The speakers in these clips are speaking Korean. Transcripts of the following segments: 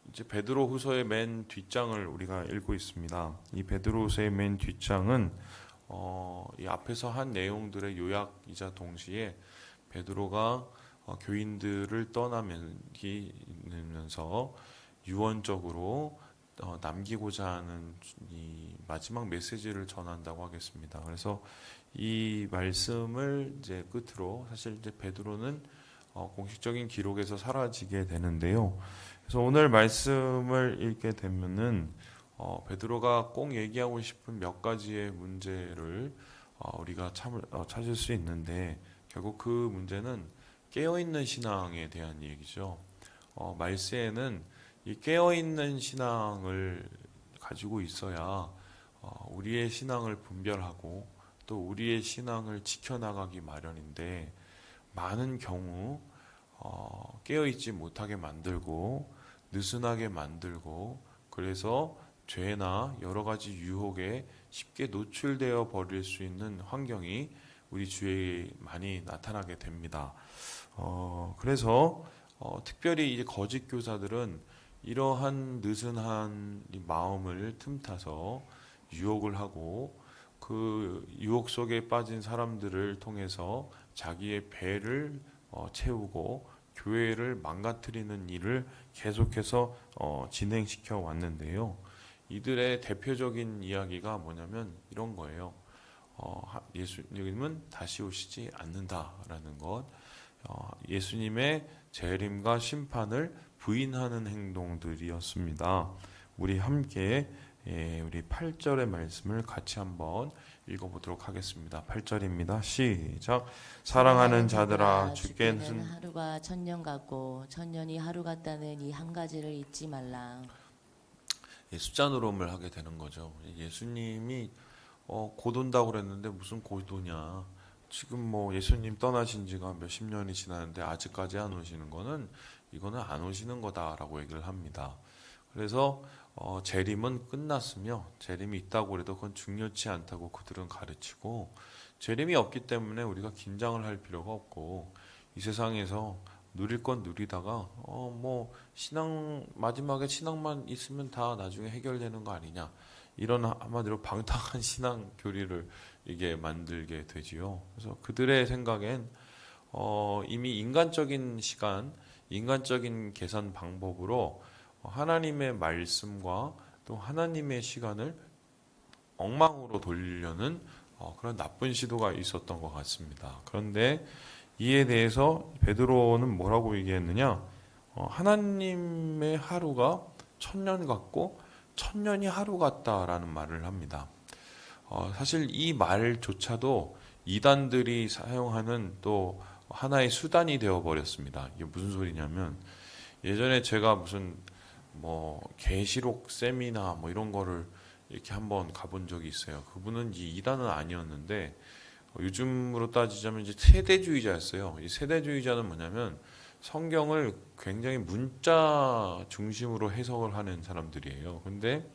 이제 베드로후서의 맨 뒷장을 우리가 읽고 있습니다. 이 베드로후서의 맨 뒷장은 이 앞에서 한 내용들의 요약이자 동시에 베드로가 교인들을 떠나면서 유언적으로 남기고자 하는 이 마지막 메시지를 전한다고 하겠습니다. 그래서 이 말씀을 이제 끝으로 사실 이제 베드로는 공식적인 기록에서 사라지게 되는데요. 그래서 오늘 말씀을 읽게 되면은 베드로가 꼭 얘기하고 싶은 몇 가지의 문제를 우리가 찾을 수 있는데 결국 그 문제는 깨어있는 신앙에 대한 얘기죠. 말세에는 이 깨어있는 신앙을 가지고 있어야 우리의 신앙을 분별하고 또 우리의 신앙을 지켜나가기 마련인데 많은 경우 깨어있지 못하게 만들고 느슨하게 만들고 그래서 죄나 여러 가지 유혹에 쉽게 노출되어 버릴 수 있는 환경이 우리 주위에 많이 나타나게 됩니다. 그래서 특별히 이제 거짓 교사들은 이러한 느슨한 마음을 틈타서 유혹을 하고 그 유혹 속에 빠진 사람들을 통해서 자기의 배를 채우고 교회를 망가뜨리는 일을 계속해서 진행시켜 왔는데요. 이들의 대표적인 이야기가 뭐냐면 이런 거예요. 예수님은 다시 오시지 않는다라는 것, 예수님의 재림과 심판을 부인하는 행동들이었습니다. 우리 함께 우리 8절의 말씀을 같이 한번 읽어보도록 하겠습니다. 8절입니다. 시작. 사랑하는 자들아 주께는 하루가 천년 같고 천년이 하루 같다는 이 한 가지를 잊지 말라. 숫자 노름을 하게 되는 거죠. 예수님이 곧 온다고 그랬는데 무슨 곧 오냐. 지금 뭐 예수님 떠나신 지가 몇십 년이 지났는데 아직까지 안 오시는 거는 이거는 안 오시는 거다라고 얘기를 합니다. 그래서 재림은 끝났으며 재림이 있다고 해도 그건 중요치 않다고 그들은 가르치고 재림이 없기 때문에 우리가 긴장을 할 필요가 없고 이 세상에서 누릴 건 누리다가 뭐 신앙 마지막에 신앙만 있으면 다 나중에 해결되는 거 아니냐 이런 한마디로 방탕한 신앙 교리를 이게 만들게 되지요. 그래서 그들의 생각엔 이미 인간적인 시간, 인간적인 계산 방법으로 하나님의 말씀과 또 하나님의 시간을 엉망으로 돌리려는 그런 나쁜 시도가 있었던 것 같습니다. 그런데 이에 대해서 베드로는 뭐라고 얘기했느냐? 하나님의 하루가 천년 같고 천년이 하루 같다라는 말을 합니다. 사실 이 말조차도 이단들이 사용하는 또 하나의 수단이 되어 버렸습니다. 이게 무슨 소리냐면 예전에 제가 무슨 뭐 계시록 세미나 뭐 이런 거를 이렇게 한번 가본 적이 있어요. 그분은 이 이단은 아니었는데 요즘으로 따지자면 이제 세대주의자였어요. 이 세대주의자는 뭐냐면 성경을 굉장히 문자 중심으로 해석을 하는 사람들이에요. 근데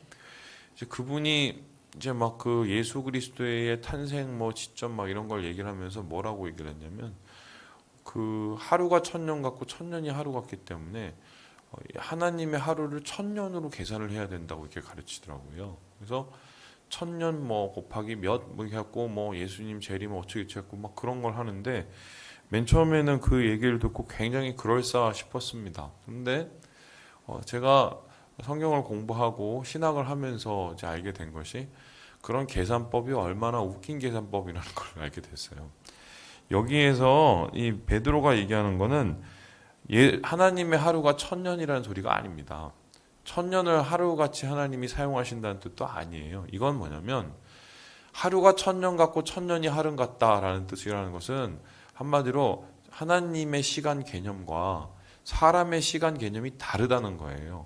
이제 그분이 이제 막 그 예수 그리스도의 탄생 뭐 지점 막 이런 걸 얘기를 하면서 뭐라고 얘기를 했냐면 그 하루가 천년 같고 천년이 하루 같기 때문에 하나님의 하루를 천년으로 계산을 해야 된다고 이렇게 가르치더라고요. 그래서 천년 뭐 곱하기 몇 뭐 이렇게 갖고 뭐 예수님 재림 어떻게 했고 막 그런 걸 하는데 맨 처음에는 그 얘기를 듣고 굉장히 그럴싸 싶었습니다. 근데 제가 성경을 공부하고 신학을 하면서 이제 알게 된 것이 그런 계산법이 얼마나 웃긴 계산법이라는 걸 알게 됐어요. 여기에서 이 베드로가 얘기하는 거는 하나님의 하루가 천년이라는 소리가 아닙니다. 천년을 하루같이 하나님이 사용하신다는 뜻도 아니에요. 이건 뭐냐면 하루가 천년 같고 천년이 하루 같다라는 뜻이라는 것은 한마디로 하나님의 시간 개념과 사람의 시간 개념이 다르다는 거예요.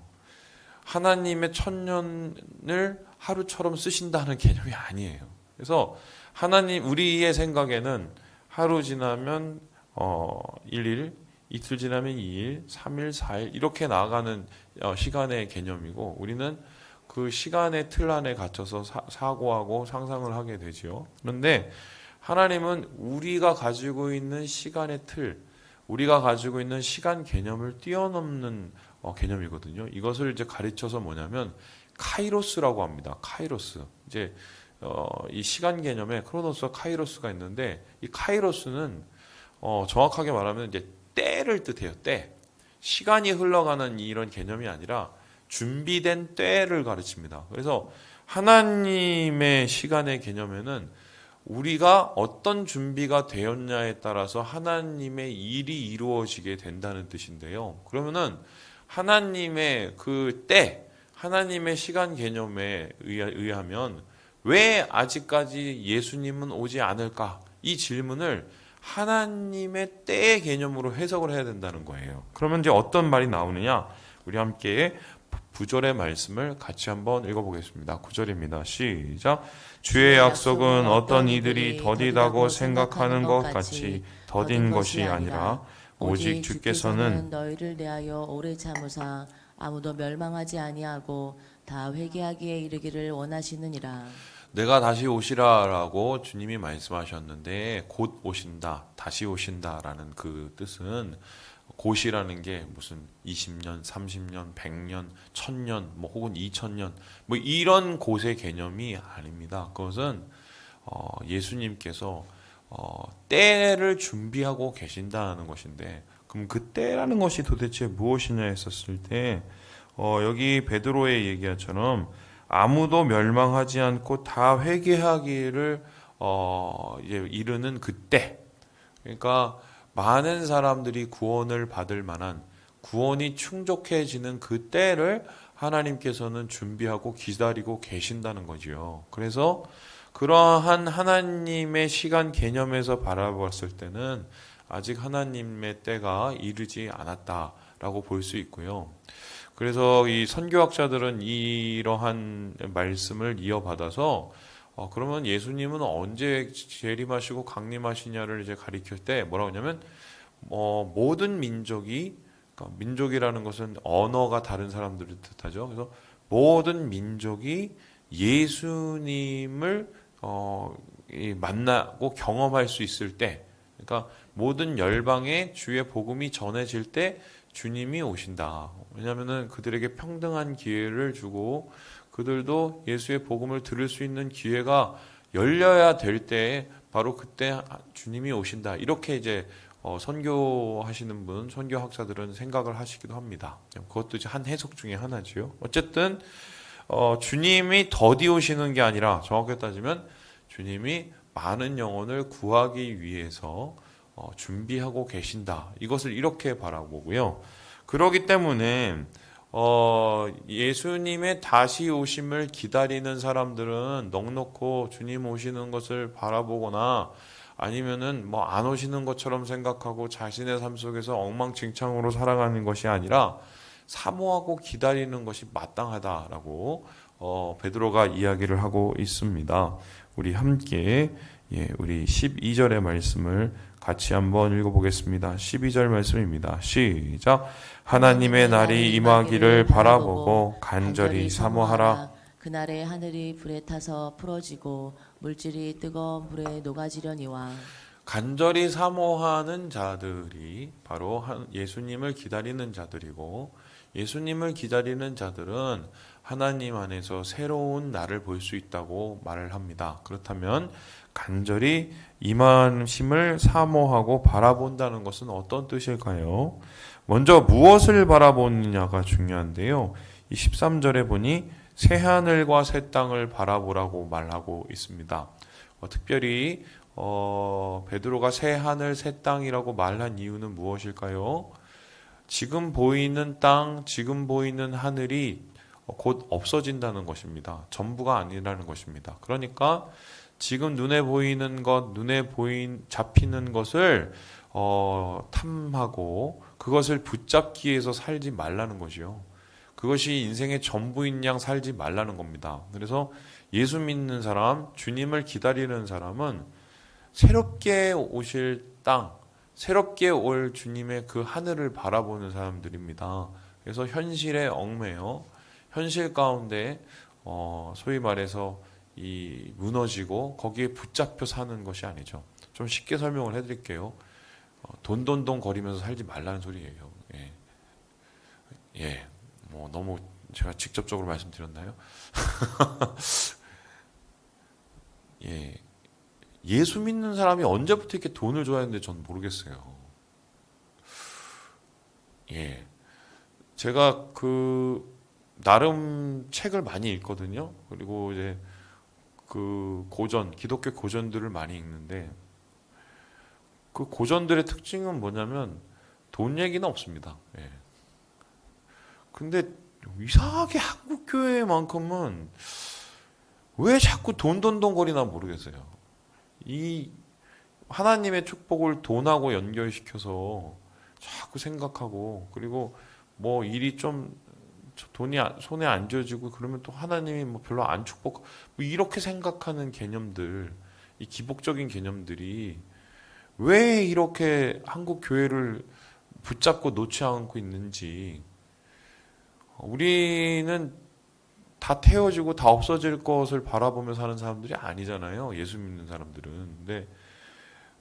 하나님의 천년을 하루처럼 쓰신다는 개념이 아니에요. 그래서 우리의 생각에는 하루 지나면 1일, 이틀 지나면 2일, 3일, 4일 이렇게 나아가는 시간의 개념이고 우리는 그 시간의 틀 안에 갇혀서 사고하고 상상을 하게 되지요. 그런데 하나님은 우리가 가지고 있는 시간의 틀, 우리가 가지고 있는 시간 개념을 뛰어넘는 개념이거든요. 이것을 이제 가르쳐서 뭐냐면 카이로스라고 합니다. 카이로스. 이제 이 시간 개념에 크로노스와 카이로스가 있는데 이 카이로스는 정확하게 말하면 이제 때를 뜻해요. 때. 시간이 흘러가는 이런 개념이 아니라 준비된 때를 가르칩니다. 그래서 하나님의 시간의 개념에는 우리가 어떤 준비가 되었냐에 따라서 하나님의 일이 이루어지게 된다는 뜻인데요. 그러면은 하나님의 그 때, 하나님의 시간 개념에 의하면 왜 아직까지 예수님은 오지 않을까? 이 질문을 하나님의 때의 개념으로 해석을 해야 된다는 거예요. 그러면 이제 어떤 말이 나오느냐? 우리 함께 9절의 말씀을 같이 한번 읽어보겠습니다. 9절입니다. 시작. 주의 약속은 어떤 이들이 더디다고 생각하는 것 같이 더딘 것이 아니라 오직 주께서는 너희를 대하여 오래 참으사 아무도 멸망하지 아니하고 다 회개하기에 이르기를 원하시느니라. 내가 다시 오시라라고 주님이 말씀하셨는데 곧 오신다, 다시 오신다라는 그 뜻은 곧이라는 게 무슨 20년, 30년, 100년, 1000년, 뭐 혹은 2000년 뭐 이런 곧의 개념이 아닙니다. 그것은 예수님께서 때를 준비하고 계신다는 것인데 그럼 그 때라는 것이 도대체 무엇이냐 했었을 때 여기 베드로의 얘기처럼 아무도 멸망하지 않고 다 회개하기를 이제 이르는 그때, 그러니까 많은 사람들이 구원을 받을 만한 구원이 충족해지는 그때를 하나님께서는 준비하고 기다리고 계신다는 거지요. 그래서 그러한 하나님의 시간 개념에서 바라봤을 때는 아직 하나님의 때가 이르지 않았다라고 볼 수 있고요. 그래서 이 선교학자들은 이러한 말씀을 이어받아서 그러면 예수님은 언제 재림하시고 강림하시냐를 이제 가리킬 때 뭐라고 하냐면 모든 민족이, 그러니까 민족이라는 것은 언어가 다른 사람들을 뜻하죠. 그래서 모든 민족이 예수님을 만나고 경험할 수 있을 때, 그러니까 모든 열방에 주의 복음이 전해질 때 주님이 오신다. 왜냐하면은 그들에게 평등한 기회를 주고 그들도 예수의 복음을 들을 수 있는 기회가 열려야 될 때 바로 그때 주님이 오신다. 이렇게 이제 선교하시는 분, 선교학자들은 생각을 하시기도 합니다. 그것도 이제 한 해석 중에 하나지요. 어쨌든 주님이 더디 오시는 게 아니라 정확히 따지면 주님이 많은 영혼을 구하기 위해서 준비하고 계신다. 이것을 이렇게 바라보고요. 그렇기 때문에 예수님의 다시 오심을 기다리는 사람들은 넉넉히 주님 오시는 것을 바라보거나 아니면은 뭐 안 오시는 것처럼 생각하고 자신의 삶 속에서 엉망진창으로 살아가는 것이 아니라 사모하고 기다리는 것이 마땅하다라고 베드로가 이야기를 하고 있습니다. 우리 함께 우리 12절의 말씀을 같이 한번 읽어보겠습니다. 12절 말씀입니다. 시작. 하나님의 날이 임하기를 바라보고 간절히 사모하라. 그날에 하늘이 불에 타서 풀어지고 물질이 뜨거운 불에 녹아지려니와. 간절히 사모하는 자들이 바로 예수님을 기다리는 자들이고, 예수님을 기다리는 자들은 하나님 안에서 새로운 날을 볼 수 있다고 말을 합니다. 그렇다면 간절히 임하심을 사모하고 바라본다는 것은 어떤 뜻일까요? 먼저 무엇을 바라보느냐가 중요한데요. 이 13절에 보니 새 하늘과 새 땅을 바라보라고 말하고 있습니다. 특별히 베드로가 새 하늘 새 땅이라고 말한 이유는 무엇일까요? 지금 보이는 땅, 지금 보이는 하늘이 곧 없어진다는 것입니다. 전부가 아니라는 것입니다. 그러니까 지금 눈에 보이는 것, 잡히는 것을 탐하고 그것을 붙잡기 위해서 살지 말라는 거죠. 그것이 인생의 전부인 양 살지 말라는 겁니다. 그래서 예수 믿는 사람, 주님을 기다리는 사람은 새롭게 오실 땅, 새롭게 올 주님의 그 하늘을 바라보는 사람들입니다. 그래서 현실에 얽매여 현실 가운데 소위 말해서 이 무너지고 거기에 붙잡혀 사는 것이 아니죠. 좀 쉽게 설명을 해드릴게요. 돈돈돈 거리면서 살지 말라는 소리예요. 예. 예. 뭐 너무 제가 직접적으로 말씀드렸나요? 예. 예수 믿는 사람이 언제부터 이렇게 돈을 좋아했는데 전 모르겠어요. 예. 제가 나름 책을 많이 읽거든요. 그리고 이제 기독교 고전들을 많이 읽는데 그 고전들의 특징은 뭐냐면 돈 얘기는 없습니다. 예. 근데 이상하게 한국 교회만큼은 왜 자꾸 돈돈돈거리나 모르겠어요. 이 하나님의 축복을 돈하고 연결시켜서 자꾸 생각하고 그리고 뭐 일이 좀 돈이 손에 안 쥐어지고 그러면 또 하나님이 뭐 별로 안 축복 뭐 이렇게 생각하는 개념들 이 기복적인 개념들이 왜 이렇게 한국 교회를 붙잡고 놓지 않고 있는지 우리는 다 태워지고 다 없어질 것을 바라보며 사는 사람들이 아니잖아요. 예수 믿는 사람들은. 근데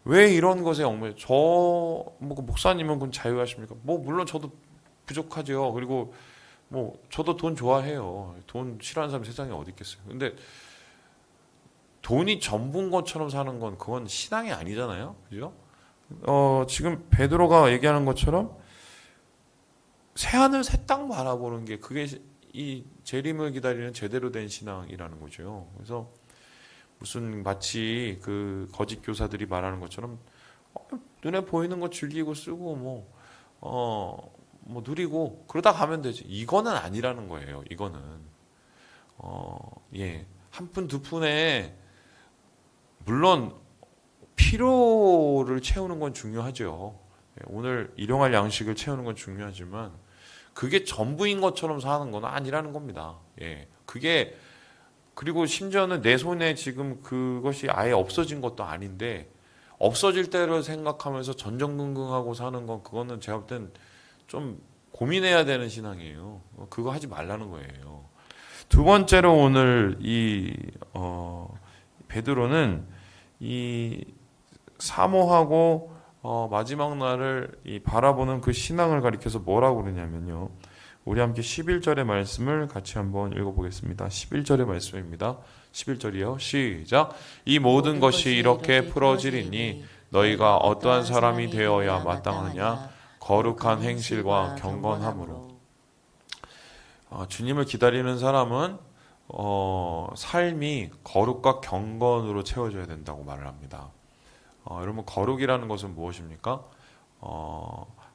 왜 이런 것에 얽매여? 뭐 목사님은 그건 자유하십니까? 뭐 물론 저도 부족하죠. 그리고 뭐 저도 돈 좋아해요. 돈 싫어하는 사람이 세상에 어디 있겠어요. 근데 돈이 전부인 것처럼 사는 건 그건 신앙이 아니잖아요. 그죠? 지금 베드로가 얘기하는 것처럼 새하늘 새 땅 바라보는 게 그게 이 재림을 기다리는 제대로 된 신앙이라는 거죠. 그래서 무슨 마치 그 거짓 교사들이 말하는 것처럼 눈에 보이는 거 즐기고 쓰고 뭐 누리고 그러다 가면 되지. 이거는 아니라는 거예요. 이거는 예. 한 푼 두 푼에 물론 필요를 채우는 건 중요하죠. 예, 오늘 일용할 양식을 채우는 건 중요하지만 그게 전부인 것처럼 사는 건 아니라는 겁니다. 예. 그리고 심지어는 내 손에 지금 그것이 아예 없어진 것도 아닌데 없어질 때를 생각하면서 전전긍긍하고 사는 건 그거는 제가 볼 땐 좀 고민해야 되는 신앙이에요. 그거 하지 말라는 거예요. 두 번째로 오늘 베드로는 이 사모하고 마지막 날을 바라보는 그 신앙을 가리켜서 뭐라고 그러냐면요. 우리 함께 11절의 말씀을 같이 한번 읽어보겠습니다. 11절의 말씀입니다. 11절이요. 시작. 이 모든 것이 이렇게 풀어지리니 너희가 어떠한 사람이 되어야 마땅하냐? 거룩한 행실과 경건함으로. 주님을 기다리는 사람은 삶이 거룩과 경건으로 채워져야 된다고 말을 합니다. 여러분 거룩이라는 것은 무엇입니까?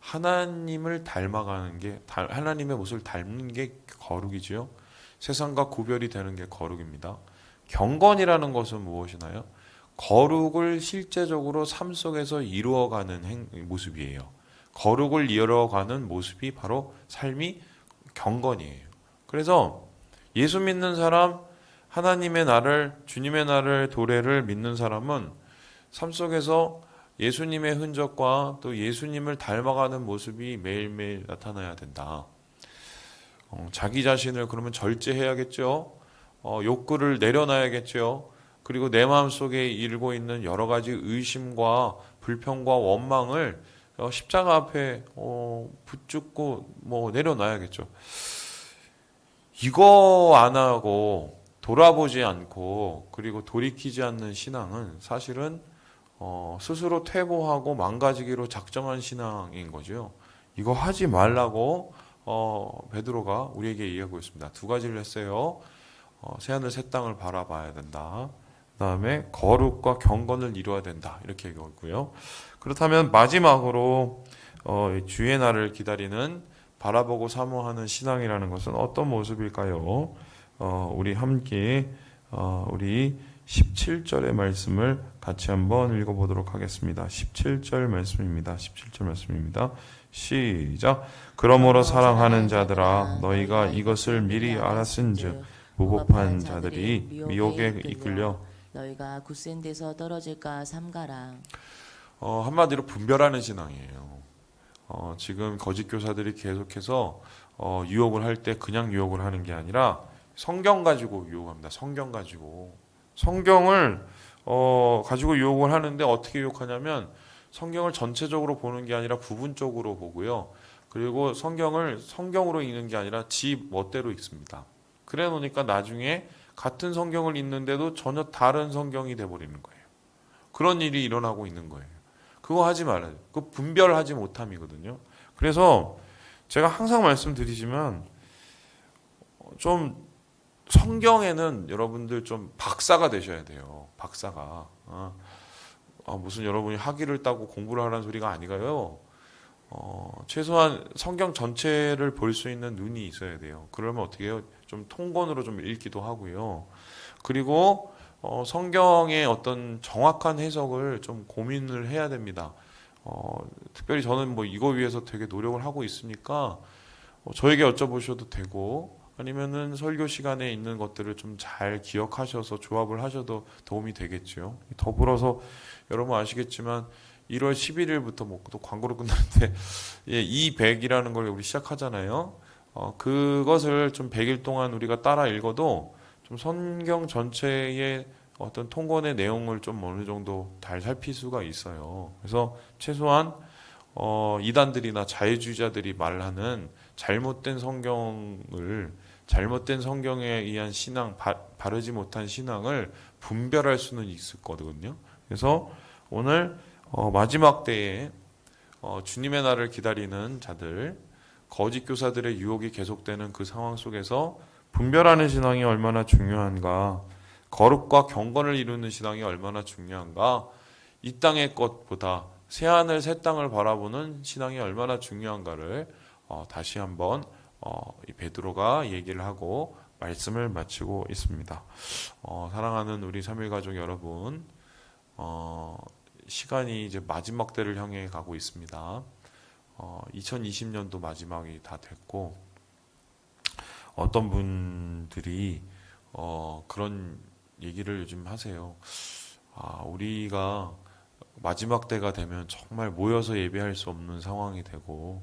하나님을 닮아가는 게 하나님의 모습을 닮는 게 거룩이지요. 세상과 구별이 되는 게 거룩입니다. 경건이라는 것은 무엇이나요? 거룩을 실제적으로 삶 속에서 이루어가는 모습이에요. 거룩을 이루어가는 모습이 바로 삶이 경건이에요. 그래서 예수 믿는 사람, 하나님의 나를, 주님의 나를, 도래를 믿는 사람은 삶 속에서 예수님의 흔적과 또 예수님을 닮아가는 모습이 매일매일 나타나야 된다. 자기 자신을 그러면 절제해야겠죠. 욕구를 내려놔야겠죠. 그리고 내 마음속에 일고 있는 여러 가지 의심과 불평과 원망을 십자가 앞에 붙잡고 내려놔야겠죠. 이거 안 하고 돌아보지 않고 그리고 돌이키지 않는 신앙은 사실은 스스로 퇴보하고 망가지기로 작정한 신앙인 거죠. 이거 하지 말라고 베드로가 우리에게 얘기하고 있습니다. 두 가지를 했어요. 새하늘 새 땅을 바라봐야 된다. 그 다음에 거룩과 경건을 이루어야 된다. 이렇게 얘기하고 있고요. 그렇다면 마지막으로 주의 날을 기다리는 바라보고 사모하는 신앙이라는 것은 어떤 모습일까요? 우리 함께 우리 17절의 말씀을 같이 한번 읽어보도록 하겠습니다. 17절 말씀입니다. 17절 말씀입니다. 시작. 그러므로 사랑하는 자들아 너희가 이것을 미리 알았은즉 무법한 자들이 미혹에 이끌려 너희가 굳센 데서 떨어질까 삼가라. 한마디로 분별하는 신앙이에요. 지금 거짓 교사들이 계속해서 유혹을 할 때 그냥 유혹을 하는 게 아니라 성경 가지고 유혹합니다. 성경 가지고 성경을 가지고 유혹을 하는데 어떻게 유혹하냐면 성경을 전체적으로 보는 게 아니라 부분적으로 보고요. 그리고 성경을 성경으로 읽는 게 아니라 지 멋대로 읽습니다. 그래 놓으니까 나중에 같은 성경을 읽는데도 전혀 다른 성경이 돼버리는 거예요. 그런 일이 일어나고 있는 거예요. 그거 하지 말아요. 그 분별하지 못함이거든요. 그래서 제가 항상 말씀드리지만 좀 성경에는 여러분들 좀 박사가 되셔야 돼요. 박사가. 무슨 여러분이 학위를 따고 공부를 하라는 소리가 아니가요. 최소한 성경 전체를 볼 수 있는 눈이 있어야 돼요. 그러면 어떻게 해요? 좀 통건으로 좀 읽기도 하고요. 그리고 성경의 어떤 정확한 해석을 좀 고민을 해야 됩니다. 특별히 저는 뭐 이거 위해서 되게 노력을 하고 있으니까 저에게 여쭤보셔도 되고 아니면은 설교 시간에 있는 것들을 좀 잘 기억하셔서 조합을 하셔도 도움이 되겠죠. 더불어서 여러분 아시겠지만 1월 11일부터 뭐 또 광고로 끝나는데 200이라는 걸 우리 시작하잖아요. 그것을 좀 100일 동안 우리가 따라 읽어도 좀 성경 전체의 어떤 통건의 내용을 좀 어느 정도 잘 살필 수가 있어요. 그래서 최소한 이단들이나 자유주의자들이 말하는 잘못된 성경에 의한 신앙, 바르지 못한 신앙을 분별할 수는 있을 거거든요. 그래서 오늘 마지막 때에 주님의 날을 기다리는 자들, 거짓 교사들의 유혹이 계속되는 그 상황 속에서 분별하는 신앙이 얼마나 중요한가, 거룩과 경건을 이루는 신앙이 얼마나 중요한가, 이 땅의 것보다 새하늘 새 땅을 바라보는 신앙이 얼마나 중요한가를 다시 한번 이 베드로가 얘기를 하고 말씀을 마치고 있습니다. 사랑하는 우리 3일 가족 여러분, 시간이 이제 마지막 때를 향해 가고 있습니다. 2020년도 마지막이 다 됐고 어떤 분들이 그런 얘기를 요즘 하세요. 우리가 마지막 때가 되면 정말 모여서 예배할 수 없는 상황이 되고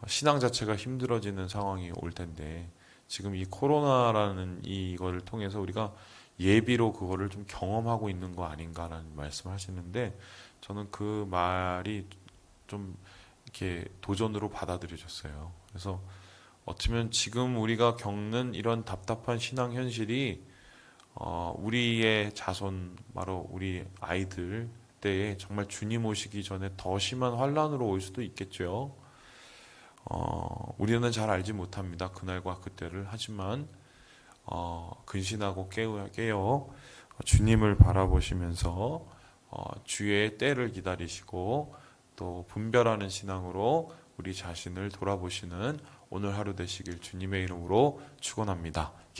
신앙 자체가 힘들어지는 상황이 올 텐데 지금 이 코로나라는 이거를 통해서 우리가 예비로 그거를 좀 경험하고 있는 거 아닌가라는 말씀을 하시는데 저는 그 말이 좀 이렇게 도전으로 받아들여졌어요. 그래서 어쩌면 지금 우리가 겪는 이런 답답한 신앙 현실이 우리의 자손, 바로 우리 아이들 때에 정말 주님 오시기 전에 더 심한 환란으로 올 수도 있겠죠. 우리는 잘 알지 못합니다. 그날과 그때를. 하지만 근신하고 깨어 주님을 바라보시면서 주의 때를 기다리시고 또 분별하는 신앙으로 우리 자신을 돌아보시는 오늘 하루 되시길 주님의 이름으로 축원합니다.